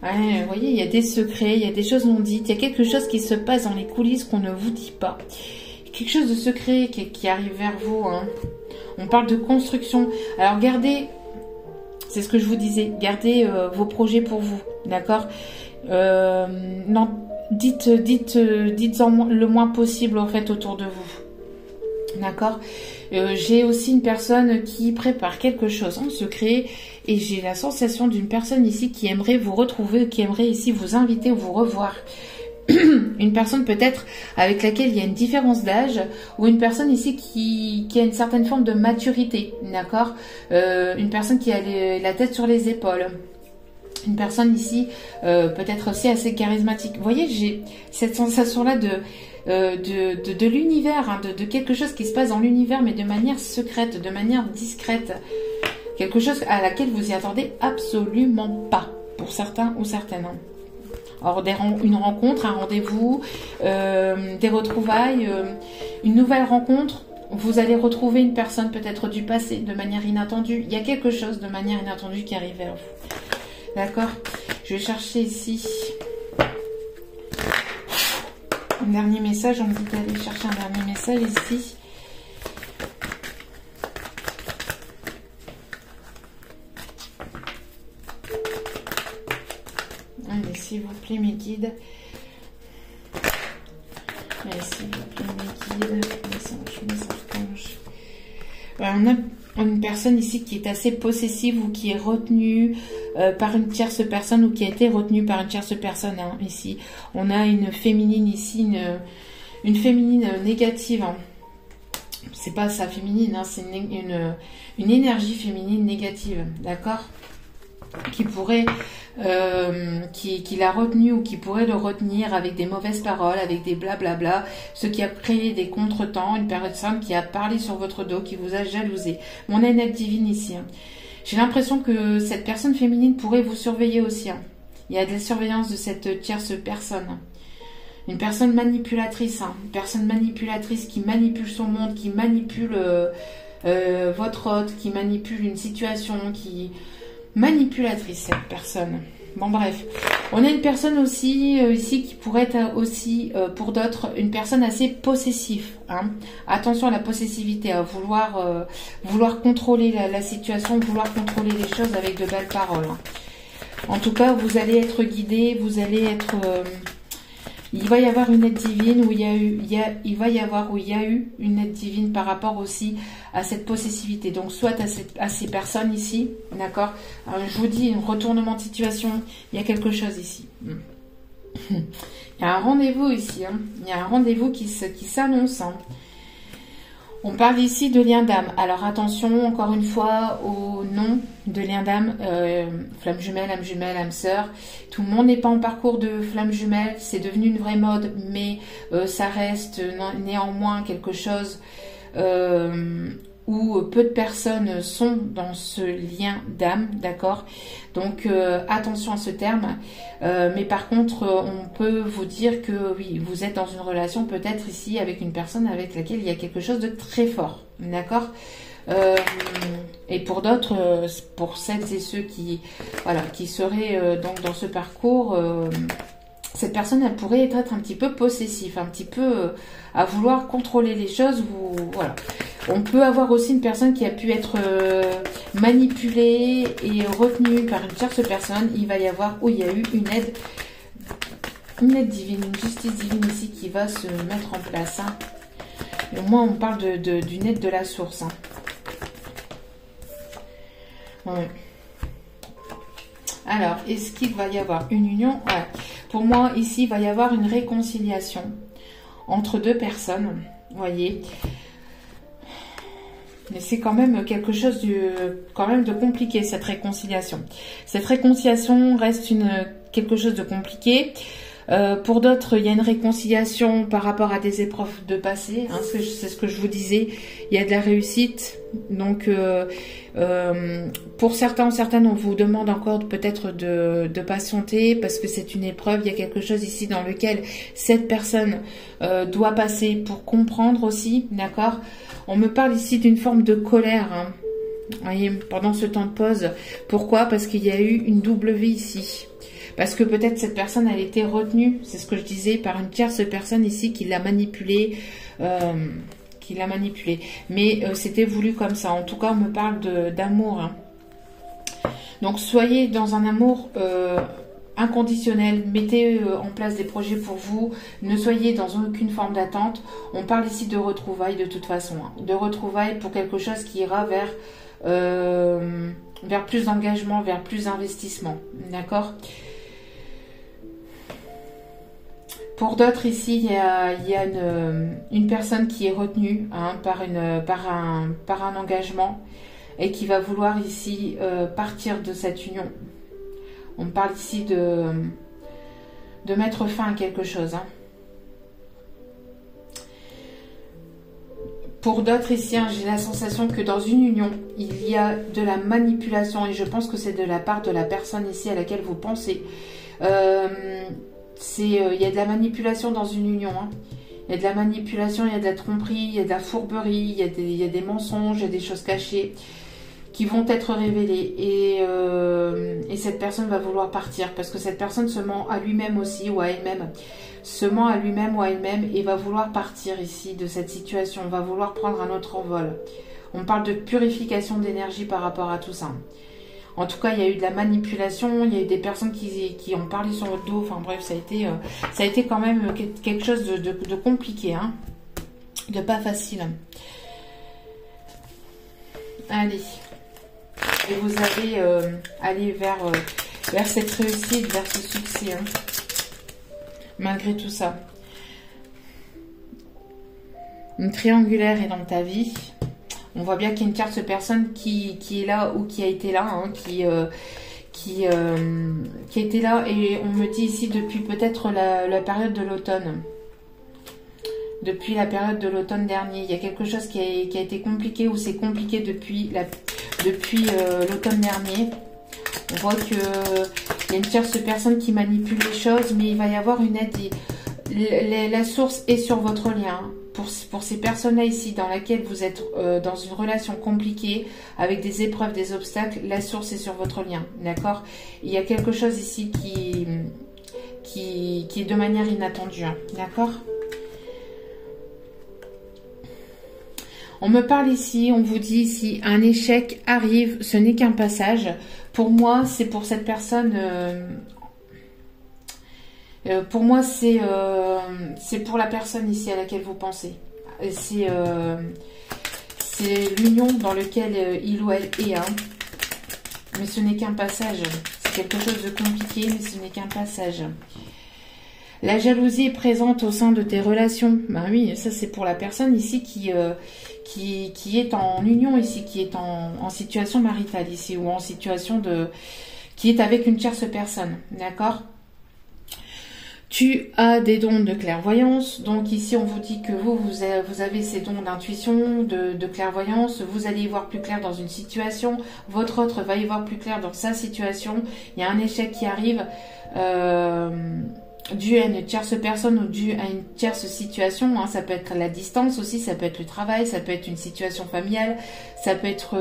Ouais, vous voyez, il y a des secrets, il y a des choses non dites, il y a quelque chose qui se passe dans les coulisses qu'on ne vous dit pas. Quelque chose de secret qui arrive vers vous. Hein. On parle de construction. Alors, gardez... C'est ce que je vous disais. Gardez vos projets pour vous, d'accord? Non, dites-en le moins possible en fait autour de vous, d'accord? J'ai aussi une personne qui prépare quelque chose en secret et j'ai la sensation d'une personne ici qui aimerait vous retrouver, qui aimerait ici vous inviter ou vous revoir. Une personne peut-être avec laquelle il y a une différence d'âge ou une personne ici qui a une certaine forme de maturité, d'accord, une personne qui a la tête sur les épaules, une personne ici peut-être aussi assez charismatique. Vous voyez, j'ai cette sensation-là de l'univers, hein, de quelque chose qui se passe dans l'univers mais de manière secrète, de manière discrète, quelque chose à laquelle vous y attendez absolument pas, pour certains ou certaines. Alors, une rencontre, un rendez-vous, des retrouvailles, une nouvelle rencontre. Vous allez retrouver une personne peut-être du passé de manière inattendue. Il y a quelque chose de manière inattendue qui arrive vers vous. D'accord? Je vais chercher ici un dernier message. On me dit d'aller chercher un dernier message ici. Allez, s'il vous plaît, mes guides. Allez, s'il vous plaît, mes guides. Mes archanges. Voilà, on a une personne ici qui est assez possessive ou qui est retenue par une tierce personne ou qui a été retenue par une tierce personne. Hein, ici, on a une féminine ici, une féminine négative. Hein. C'est pas sa féminine, hein, c'est une énergie féminine négative, d'accord, qui pourrait, qui l'a retenu ou qui pourrait le retenir avec des mauvaises paroles, avec des blablabla, ce qui a créé des contretemps, une personne qui a parlé sur votre dos, qui vous a jalousé. On a une aide divine ici. Hein. J'ai l'impression que cette personne féminine pourrait vous surveiller aussi. Hein. Il y a de la surveillance de cette tierce personne. Une personne manipulatrice, hein. Une personne manipulatrice qui manipule son monde, qui manipule votre hôte, qui manipule une situation, qui... manipulatrice cette personne. Bon bref, on a une personne aussi ici qui pourrait être aussi pour d'autres une personne assez possessive. Hein. Attention à la possessivité, à vouloir contrôler la situation, vouloir contrôler les choses avec de belles paroles. Hein. En tout cas, vous allez être guidé, vous allez être Il va y avoir une aide divine où il y a eu une aide divine par rapport aussi à cette possessivité. Donc soit à ces personnes ici, d'accord. Je vous dis, un retournement de situation, il y a quelque chose ici. Il y a un rendez-vous ici, hein. Il y a un rendez-vous qui s'annonce, hein. On parle ici de lien d'âme. Alors attention, encore une fois, au nom de lien d'âme, flamme jumelle, âme sœur. Tout le monde n'est pas en parcours de flamme jumelle. C'est devenu une vraie mode, mais ça reste néanmoins quelque chose où peu de personnes sont dans ce lien d'âme, d'accord. Donc attention à ce terme. Mais par contre, on peut vous dire que oui, vous êtes dans une relation peut-être ici avec une personne avec laquelle il y a quelque chose de très fort, d'accord. Et pour d'autres, pour celles et ceux qui, voilà, qui seraient donc dans ce parcours, cette personne, elle pourrait être un petit peu possessive, un petit peu à vouloir contrôler les choses. Voilà. On peut avoir aussi une personne qui a pu être manipulée et retenue par une tierce personne. Il va y avoir, il y a eu une aide divine, une justice divine ici qui va se mettre en place, hein. Et au moins, on parle d'une aide de la source, hein. Ouais. Alors, est-ce qu'il va y avoir une union? Ouais. Pour moi, ici, il va y avoir une réconciliation entre deux personnes, vous voyez. Mais c'est quand même quelque chose de compliqué, cette réconciliation. Cette réconciliation reste quelque chose de compliqué. Pour d'autres, il y a une réconciliation par rapport à des épreuves de passé, hein, c'est ce que je vous disais. Il y a de la réussite. Donc, pour certaines, on vous demande encore peut-être de patienter parce que c'est une épreuve. Il y a quelque chose ici dans lequel cette personne doit passer pour comprendre aussi, d'accord. On me parle ici d'une forme de colère, hein. Vous voyez, pendant ce temps de pause. Pourquoi? Parce qu'il y a eu une double vie ici. Parce que peut-être cette personne, elle était retenue, c'est ce que je disais, par une tierce personne ici qui l'a manipulée. Mais c'était voulu comme ça. En tout cas, on me parle d'amour, hein. Donc, soyez dans un amour inconditionnel. Mettez en place des projets pour vous. Ne soyez dans aucune forme d'attente. On parle ici de retrouvailles de toute façon, hein. De retrouvailles pour quelque chose qui ira vers plus d'engagement, vers plus d'investissement. D'accord? Pour d'autres ici, il y a une personne qui est retenue, hein, par un engagement et qui va vouloir ici partir de cette union. On parle ici de mettre fin à quelque chose, hein. Pour d'autres ici, hein, j'ai la sensation que dans une union, il y a de la manipulation et je pense que c'est de la part de la personne ici à laquelle vous pensez. Il y a de la manipulation dans une union, hein. Il y a de la manipulation, il y a de la tromperie, il y a de la fourberie, il y a des mensonges, il y a des choses cachées qui vont être révélées. Et cette personne va vouloir partir parce que cette personne se ment à lui-même aussi ou à elle-même. Se ment à lui-même ou à elle-même et va vouloir partir ici de cette situation, va vouloir prendre un autre envol. On parle de purification d'énergie par rapport à tout ça. En tout cas, il y a eu de la manipulation, il y a eu des personnes qui ont parlé sur votre dos. Enfin bref, ça a été quand même quelque chose de compliqué, hein, de pas facile. Allez, et vous allez aller vers cette réussite, vers ce succès, hein, malgré tout ça. Une triangulaire est dans ta vie. On voit bien qu'il y a une tierce personne qui est là ou qui a été là, hein, qui a été là. Et on me dit ici depuis peut-être la période de l'automne. Depuis la période de l'automne dernier. Il y a quelque chose qui a été compliqué ou c'est compliqué depuis l'automne dernier. On voit qu'il y a une tierce personne qui manipule les choses, mais il va y avoir une aide. La source est sur votre lien. Pour ces personnes-là ici, dans laquelle vous êtes dans une relation compliquée, avec des épreuves, des obstacles, la source est sur votre lien, d'accord? Il y a quelque chose ici qui est de manière inattendue, hein, d'accord? On me parle ici, on vous dit ici, un échec arrive, ce n'est qu'un passage. Pour moi, c'est pour cette personne... Pour moi, c'est pour la personne ici à laquelle vous pensez. C'est l'union dans lequel il ou elle est. Hein. Mais ce n'est qu'un passage. C'est quelque chose de compliqué, mais ce n'est qu'un passage. La jalousie est présente au sein de tes relations. Ben oui, ça c'est pour la personne ici qui est en union ici, qui est en situation maritale ici, ou en situation qui est avec une tierce personne. D'accord ? Tu as des dons de clairvoyance, donc ici on vous dit que vous avez ces dons d'intuition, de clairvoyance, vous allez y voir plus clair dans une situation, votre autre va y voir plus clair dans sa situation, il y a un échec qui arrive, dû à une tierce personne ou dû à une tierce situation, hein. Ça peut être la distance aussi, ça peut être le travail, ça peut être une situation familiale, ça peut être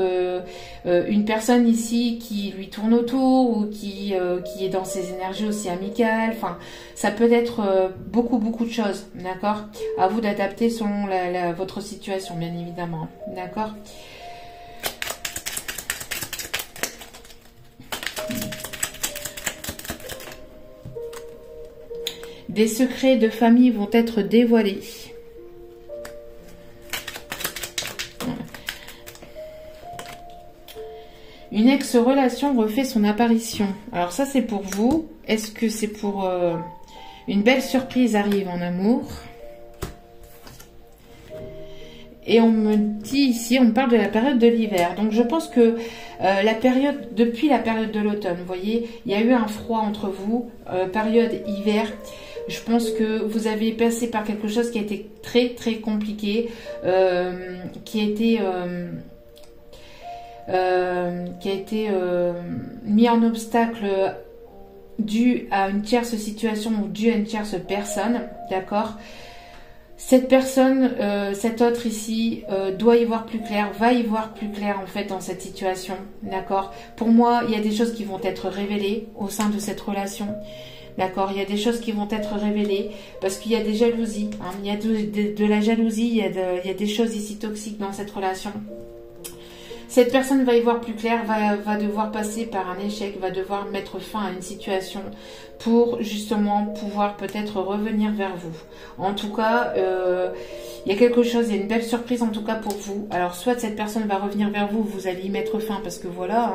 une personne ici qui lui tourne autour ou qui est dans ses énergies aussi amicales, enfin ça peut être beaucoup de choses, d'accord. À vous d'adapter selon votre situation bien évidemment, d'accord. Des secrets de famille vont être dévoilés. Une ex-relation refait son apparition. Alors ça c'est pour vous. Est-ce que c'est pour une belle surprise arrive en amour? Et on me dit ici, on parle de la période de l'hiver. Donc je pense que depuis la période de l'automne, vous voyez, il y a eu un froid entre vous, période hiver. Je pense que vous avez passé par quelque chose qui a été très compliqué, qui a été mis en obstacle dû à une tierce situation ou dû à une tierce personne, d'accord. Cette personne, cet autre ici, doit y voir plus clair, va y voir plus clair en fait dans cette situation, d'accord. Pour moi, il y a des choses qui vont être révélées au sein de cette relation. D'accord, il y a des choses qui vont être révélées parce qu'il y a des jalousies, hein, il y a de la jalousie, il y a des choses ici toxiques dans cette relation. Cette personne va y voir plus clair, va devoir passer par un échec, va devoir mettre fin à une situation pour justement pouvoir peut-être revenir vers vous. En tout cas, il y a quelque chose, il y a une belle surprise en tout cas pour vous. Alors soit cette personne va revenir vers vous, vous allez y mettre fin parce que voilà,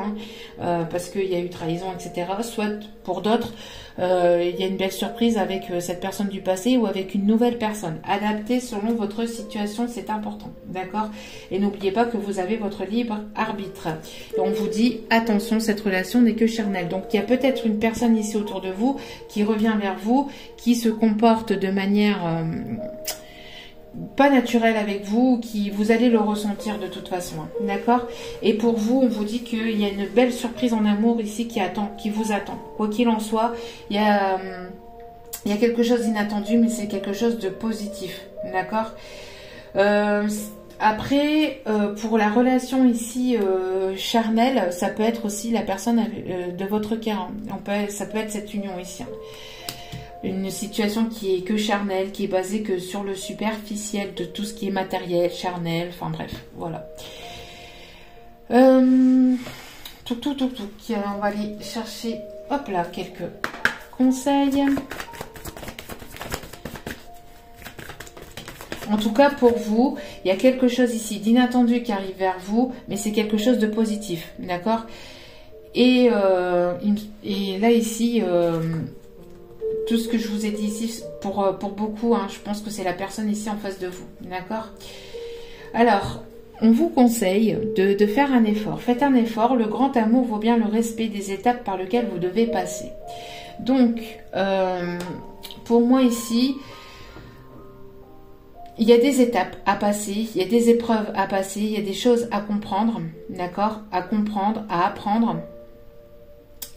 hein, parce qu'il y a eu trahison, etc. Soit pour d'autres, il y a une belle surprise avec cette personne du passé ou avec une nouvelle personne. Adaptée selon votre situation, c'est important, d'accord. Et n'oubliez pas que vous avez votre libre arbitre. Et on vous dit, attention, cette relation n'est que charnelle. Donc il y a peut-être une personne ici autour de vous qui revient vers vous, qui se comporte de manière pas naturelle avec vous, qui vous allez le ressentir de toute façon, hein, d'accord. Et pour vous, on vous dit qu'il y a une belle surprise en amour ici qui vous attend. Quoi qu'il en soit, il y a quelque chose d'inattendu, mais c'est quelque chose de positif, d'accord. Après, pour la relation ici charnelle, ça peut être aussi la personne de votre cœur. Ça peut être cette union ici. Hein. Une situation qui est que charnelle, qui est basée que sur le superficiel de tout ce qui est matériel, charnel, enfin bref, voilà. On va aller chercher, hop là, quelques conseils. En tout cas, pour vous, il y a quelque chose ici d'inattendu qui arrive vers vous, mais c'est quelque chose de positif, d'accord. Et là, ici, tout ce que je vous ai dit ici, pour beaucoup, hein, je pense que c'est la personne ici en face de vous, d'accord. Alors, on vous conseille de faire un effort. Faites un effort, le grand amour vaut bien le respect des étapes par lesquelles vous devez passer. Donc, pour moi ici... il y a des étapes à passer, il y a des épreuves à passer, il y a des choses à comprendre, d'accord, à comprendre, à apprendre.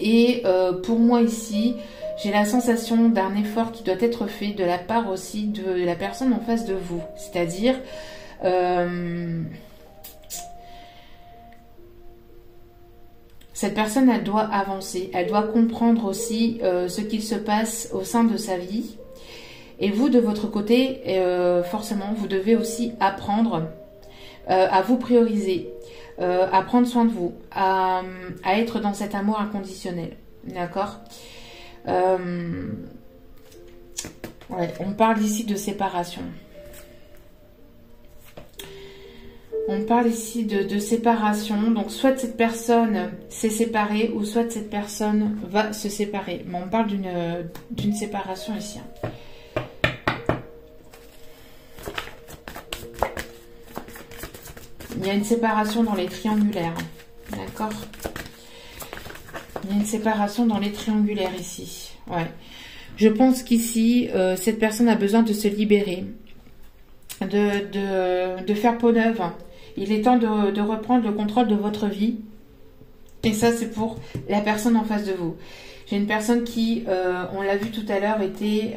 Et pour moi ici, j'ai la sensation d'un effort qui doit être fait de la part aussi de la personne en face de vous. C'est-à-dire, cette personne, elle doit avancer, elle doit comprendre aussi ce qu'il se passe au sein de sa vie. Et vous, de votre côté, forcément, vous devez aussi apprendre à vous prioriser, à prendre soin de vous, à être dans cet amour inconditionnel. D'accord. Ouais, on parle ici de séparation. On parle ici de séparation. Donc, soit cette personne s'est séparée ou soit cette personne va se séparer. Mais on parle d'une séparation ici. Il y a une séparation dans les triangulaires. D'accord? Il y a une séparation dans les triangulaires ici. Ouais. Je pense qu'ici, cette personne a besoin de se libérer. De faire peau neuve. Il est temps de reprendre le contrôle de votre vie. Et ça, c'est pour la personne en face de vous. J'ai une personne qui, on l'a vu tout à l'heure, était...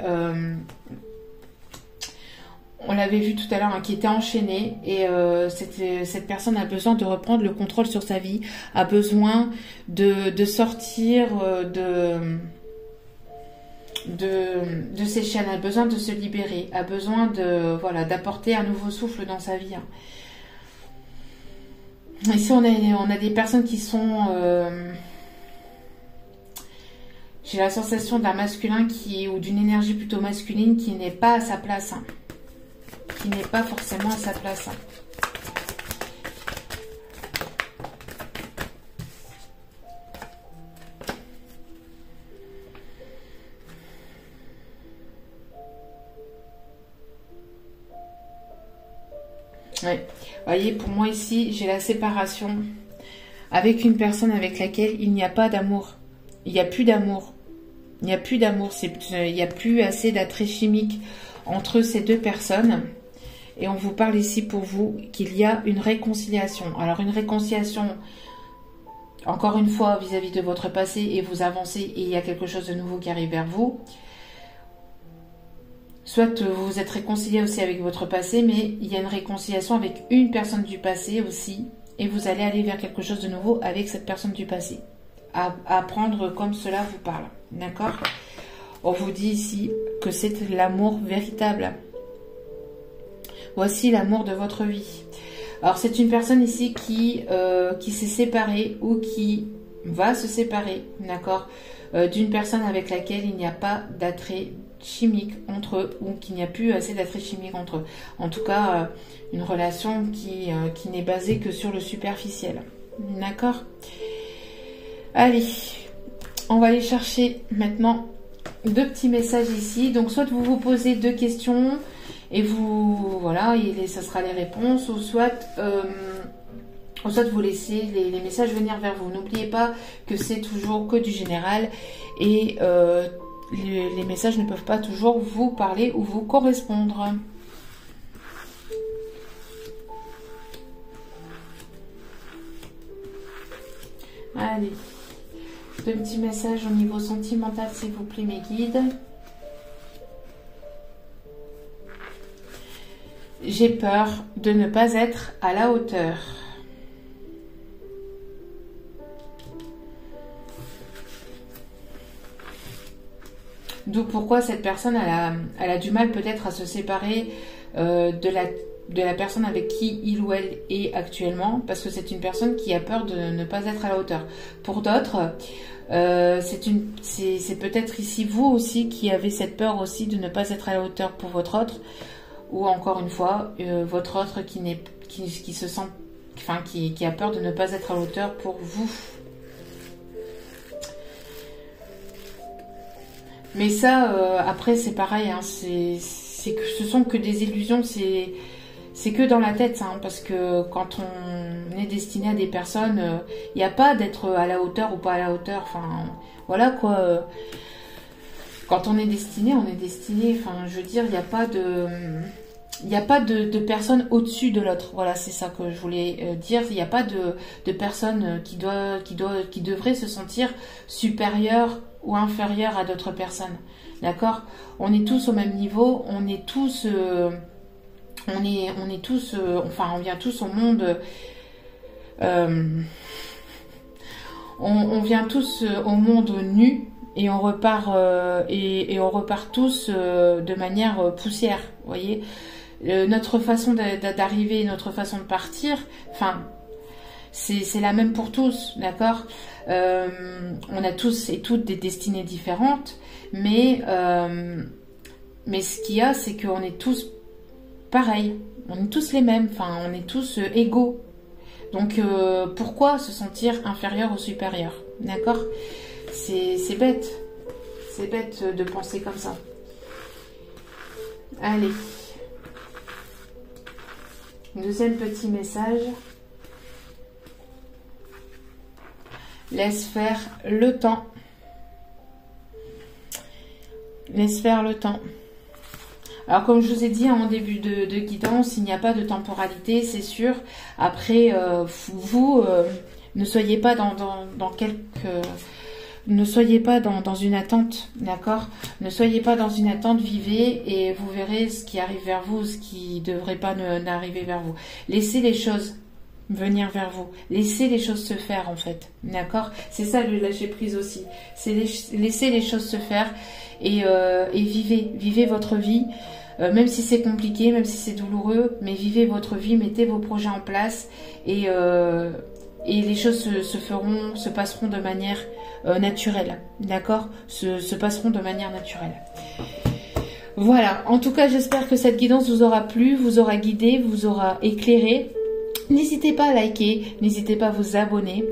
on l'avait vu tout à l'heure, hein, qui était enchaînée. Et cette personne a besoin de reprendre le contrôle sur sa vie. A besoin de sortir de ses chaînes. A besoin de se libérer. A besoin d'apporter un nouveau souffle dans sa vie. Hein. Ici, on a des personnes qui sont... j'ai la sensation d'un masculin ou d'une énergie plutôt masculine qui n'est pas à sa place. Hein. Qui n'est pas forcément à sa place. Hein. Ouais. Vous voyez, pour moi ici, j'ai la séparation avec une personne avec laquelle il n'y a pas d'amour. Il n'y a plus d'amour. Il n'y a plus d'amour. Il n'y a plus assez d'attrait chimique entre ces deux personnes. Et on vous parle ici pour vous qu'il y a une réconciliation. Alors une réconciliation, encore une fois, vis-à-vis de votre passé, et vous avancez et il y a quelque chose de nouveau qui arrive vers vous. Soit vous vous êtes réconcilié aussi avec votre passé, mais il y a une réconciliation avec une personne du passé aussi. Et vous allez aller vers quelque chose de nouveau avec cette personne du passé. À prendre comme cela vous parle. D'accord? On vous dit ici que c'est l'amour véritable. Voici l'amour de votre vie. Alors c'est une personne ici qui s'est séparée ou qui va se séparer. D'accord? D'une personne avec laquelle il n'y a pas d'attrait chimique entre eux ou qu'il n'y a plus assez d'attrait chimique entre eux. En tout cas, une relation qui n'est basée que sur le superficiel. D'accord? Allez, on va aller chercher maintenant deux petits messages ici. Donc, soit vous vous posez deux questions et voilà, ça sera les réponses, ou soit vous laissez les messages venir vers vous. N'oubliez pas que c'est toujours que du général et les messages ne peuvent pas toujours vous parler ou vous correspondre. Allez, deux petits messages au niveau sentimental, s'il vous plaît, mes guides. J'ai peur de ne pas être à la hauteur. D'où pourquoi cette personne elle a du mal peut-être à se séparer de la personne avec qui il ou elle est actuellement, parce que c'est une personne qui a peur de ne pas être à la hauteur. Pour d'autres, c'est peut-être ici vous aussi qui avez cette peur aussi de ne pas être à la hauteur pour votre autre, ou encore une fois, votre autre qui se sent, enfin qui a peur de ne pas être à la hauteur pour vous. Mais ça, après, c'est pareil, hein, ce sont que des illusions, c'est que dans la tête, hein, parce que quand on est destiné à des personnes, il n'y a pas d'être à la hauteur ou pas à la hauteur, enfin, voilà quoi. Quand on est destiné, enfin, je veux dire, il n'y a pas de personne au-dessus de l'autre. Voilà, c'est ça que je voulais dire. Il n'y a pas de personne qui devrait se sentir supérieure ou inférieure à d'autres personnes. D'accord? On est tous au même niveau, on est tous enfin on vient tous au monde on vient tous au monde nu et on repart et on repart tous de manière poussière, vous voyez. Notre façon d'arriver, notre façon de partir, enfin c'est la même pour tous, d'accord? On a tous et toutes des destinées différentes, mais Mais ce qu'il y a, c'est qu'on est tous pareils. On est tous les mêmes. Enfin, on est tous égaux. Donc, pourquoi se sentir inférieur ou supérieur? D'accord? C'est bête. C'est bête de penser comme ça. Allez. Deuxième petit message. Laisse faire le temps. Laisse faire le temps. Alors, comme je vous ai dit en début de guidance, il n'y a pas de temporalité, c'est sûr. Après, vous, ne soyez pas ne soyez pas dans une attente, d'accord? Ne soyez pas dans une attente, vivez et vous verrez ce qui arrive vers vous, ce qui ne devrait pas n'arriver vers vous. Laissez les choses venir vers vous. Laissez les choses se faire, en fait, d'accord? C'est ça le lâcher prise aussi. C'est laisser les choses se faire et vivez votre vie. Même si c'est compliqué, même si c'est douloureux, mais vivez votre vie, mettez vos projets en place et les choses se passeront de manière naturelle, d'accord? Se passeront de manière naturelle. Voilà, en tout cas, j'espère que cette guidance vous aura plu, vous aura guidé, vous aura éclairé. N'hésitez pas à liker, n'hésitez pas à vous abonner.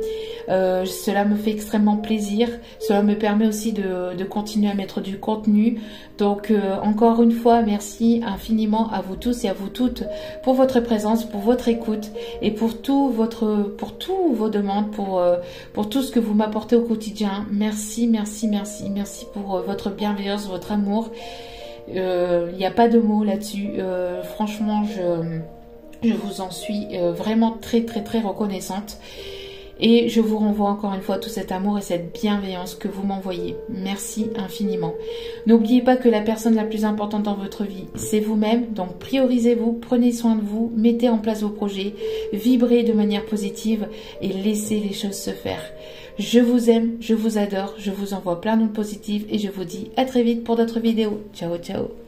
Cela me fait extrêmement plaisir. Cela me permet aussi de continuer à mettre du contenu. Donc, encore une fois, merci infiniment à vous tous et à vous toutes pour votre présence, pour votre écoute et pour tous vos demandes, pour tout ce que vous m'apportez au quotidien. Merci, merci, merci, merci pour votre bienveillance, votre amour. Il n'y a pas de mots là-dessus. Franchement, je vous en suis vraiment très, très, très reconnaissante. Et je vous renvoie encore une fois tout cet amour et cette bienveillance que vous m'envoyez. Merci infiniment. N'oubliez pas que la personne la plus importante dans votre vie, c'est vous-même. Donc priorisez-vous, prenez soin de vous, mettez en place vos projets, vibrez de manière positive et laissez les choses se faire. Je vous aime, je vous adore, je vous envoie plein d'ondes positives et je vous dis à très vite pour d'autres vidéos. Ciao, ciao.